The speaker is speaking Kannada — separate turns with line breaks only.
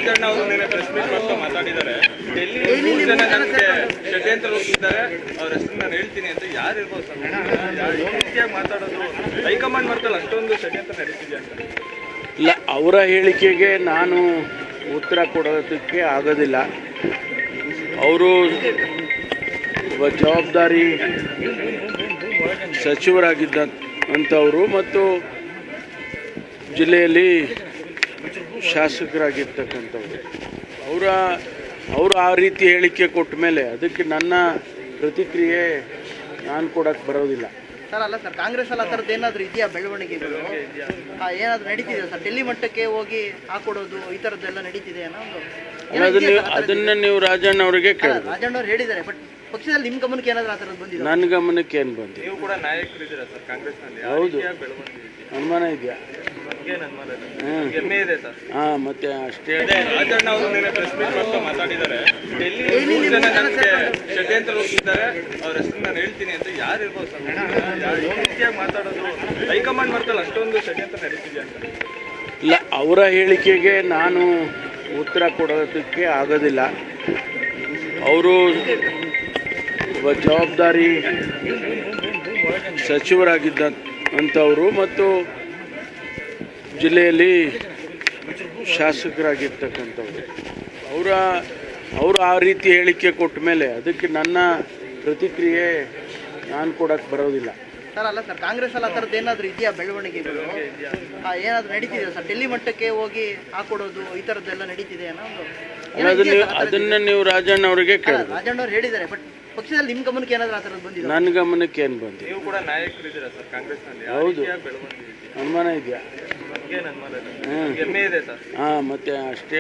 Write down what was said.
ರಾಜಣ್ಣ ಅವರು ನಿನ್ನೆ ಪ್ರೆಸ್ ಮೀಟ್ ಮಾಡ್ತಾ ಮಾತಾಡಿದ್ದಾರೆ. ಡೆಲ್ಲಿ 3 ಜನ ನನಗೆ ಷಡ್ಯಂತ್ರ ರೂಪಿಸಿದ್ದಾರೆ, ಅವ್ರ ಹೆಸರು ನಾನು ಹೇಳ್ತೀನಿ ಅಂತ. ಯಾರು ಇರ್ಬೋದು ಸರ್ ಈ ರೀತಿಯಾಗಿ ಮಾತಾಡೋದು? ಹೈಕಮಾಂಡ್ ಮಾಡ್ತಾರೆ ಅಷ್ಟೊಂದು ಷಡ್ಯಂತ್ರ ನಡೀತಿದೆ ಅಂತ.
ಇಲ್ಲ, ಅವರ ಹೇಳಿಕೆಗೆ ನಾನು ಉತ್ತರ ಕೊಡೋದಕ್ಕೆ ಆಗೋದಿಲ್ಲ. ಅವರು ಒಬ್ಬ ಜವಾಬ್ದಾರಿ ಸಚಿವರಾಗಿದ್ದಂಥವರು ಮತ್ತು ಜಿಲ್ಲೆಯಲ್ಲಿ ಶಾಸಕರಾಗಿರ್ತಕ್ಕಂಥವ್ರು. ಅವರು ಆ ರೀತಿ ಹೇಳಿಕೆ ಕೊಟ್ಟ ಮೇಲೆ ಅದಕ್ಕೆ ನನ್ನ ಪ್ರತಿಕ್ರಿಯೆ ನಾನು ಕೊಡೋಕ್ಕೆ ಬರೋದಿಲ್ಲ.
ಸರ್ ಅಲ್ಲ ಸರ್, ಕಾಂಗ್ರೆಸ್ ಅಲ್ಲಿ ಆ ಥರದ್ದು ಏನಾದರೂ ಇದೆಯಾ ಬೆಳವಣಿಗೆಗಳು? ಏನಾದರೂ ನಡೀತಿದೆ ಸರ್? ಡೆಲ್ಲಿ ಮಟ್ಟಕ್ಕೆ ಹೋಗಿ ಹಾಕೊಡೋದು ಈ ಥರದ್ದೆಲ್ಲ ನಡೀತಿದೆ ಅನ್ನೋ
ಅದನ್ನ ನೀವು ರಾಜಣ್ಣ ಅವರಿಗೆ ಕೇಳಿ.
ರಾಜಣ್ಣ ಅವ್ರು ಹೇಳಿದ್ದಾರೆ, ಬಟ್ ಪಕ್ಷದಲ್ಲಿ ನಿಮ್ಮ ಗಮನಕ್ಕೆ ಏನಾದರೂ ಆ ಥರದ್ದು ಬಂದಿದೆ?
ನನ್ನ ಗಮನಕ್ಕೆ ಏನು ಬಂದಿದೆ?
ನೀವು ಕೂಡ ನಾಯಕರಿದ್ದೀರಾ ಸರ್ ಕಾಂಗ್ರೆಸ್ನಲ್ಲಿ.
ಹೌದು, ಅನುಮಾನ ಇದೆಯಾ?
ಹೆಮ್ಮೆ ಇದೆ ಸರ್.
ಹಾಂ, ಮತ್ತೆ ಅಷ್ಟೇ.
ರಾಜಣ್ಣ ಅವರು ನಿನ್ನೆ ಪ್ರೆಸ್ ಮೀಟ್ ಮಾಡ್ತಾ ಮಾತಾಡಿದ್ದಾರೆ. ಡೆಲ್ಲಿ 3 ಜನ ನನಗೆ ಷಡ್ಯಂತ್ರ ರೂಪಿಸಿದ್ದಾರೆ, ಅವ್ರ ಹೆಸರು ನಾನು ಹೇಳ್ತೀನಿ ಅಂತ. ಯಾರು ಇರ್ಬೋದು ಸರ್ ಈ ರೀತಿಯಾಗಿ ಮಾತಾಡೋದು? ಹೈಕಮಾಂಡ್ ಮಾಡ್ತಾರೆ ಅಷ್ಟೊಂದು ಷಡ್ಯಂತ್ರ ನಡೀತಿದೆ ಅಂತ.
ಇಲ್ಲ, ಅವರ ಹೇಳಿಕೆಗೆ ನಾನು ಉತ್ತರ ಕೊಡೋದಕ್ಕೆ ಆಗೋದಿಲ್ಲ. ಅವರು ಒಬ್ಬ ಜವಾಬ್ದಾರಿ ಸಚಿವರಾಗಿದ್ದಂಥವರು ಮತ್ತು ಜಿಲ್ಲೆಯಲ್ಲಿ ಶಾಸಕರಾಗಿರ್ತಕ್ಕಂಥವ್ರು. ಅವರು ಆ ರೀತಿ ಹೇಳಿಕೆ ಕೊಟ್ಟ ಮೇಲೆ ಅದಕ್ಕೆ ನನ್ನ ಪ್ರತಿಕ್ರಿಯೆ ನಾನು ಕೊಡೋಕ್ಕೆ ಬರೋದಿಲ್ಲ.
ಸರ್ ಅಲ್ಲ ಸರ್, ಕಾಂಗ್ರೆಸ್ ಅಲ್ಲಿ ಆ ಥರದ್ದು ಏನಾದರೂ ಇದೆಯಾ ಬೆಳವಣಿಗೆಗಳು? ಏನಾದರೂ ನಡೀತಿದೆ ಸರ್? ಡೆಲ್ಲಿ ಮಟ್ಟಕ್ಕೆ ಹೋಗಿ ಹಾಕೊಡೋದು ಈ ಥರದ್ದೆಲ್ಲ ನಡೀತಿದೆ ಅನ್ನೋ
ಅದನ್ನ ನೀವು ರಾಜಣ್ಣ ಅವರಿಗೆ ಕೇಳಿ.
ರಾಜಣ್ಣ ಅವ್ರು ಹೇಳಿದ್ದಾರೆ, ಬಟ್ ಪಕ್ಷದಲ್ಲಿ ನಿಮ್ಮ ಗಮನಕ್ಕೆ ಏನಾದರೂ ಆ ಥರದ್ದು ಬಂದಿದೆ?
ನನ್ನ ಗಮನಕ್ಕೆ ಏನು ಬಂದಿದೆ?
ನೀವು ಕೂಡ ನಾಯಕರಿದ್ದೀರಾ ಸರ್ ಕಾಂಗ್ರೆಸ್ನಲ್ಲಿ.
ಹೌದು, ಅನುಮಾನ ಇದೆಯಾ?
ಹೆಮ್ಮೆ ಇದೆ ಸರ್.
ಹಾಂ, ಮತ್ತೆ ಅಷ್ಟೇ.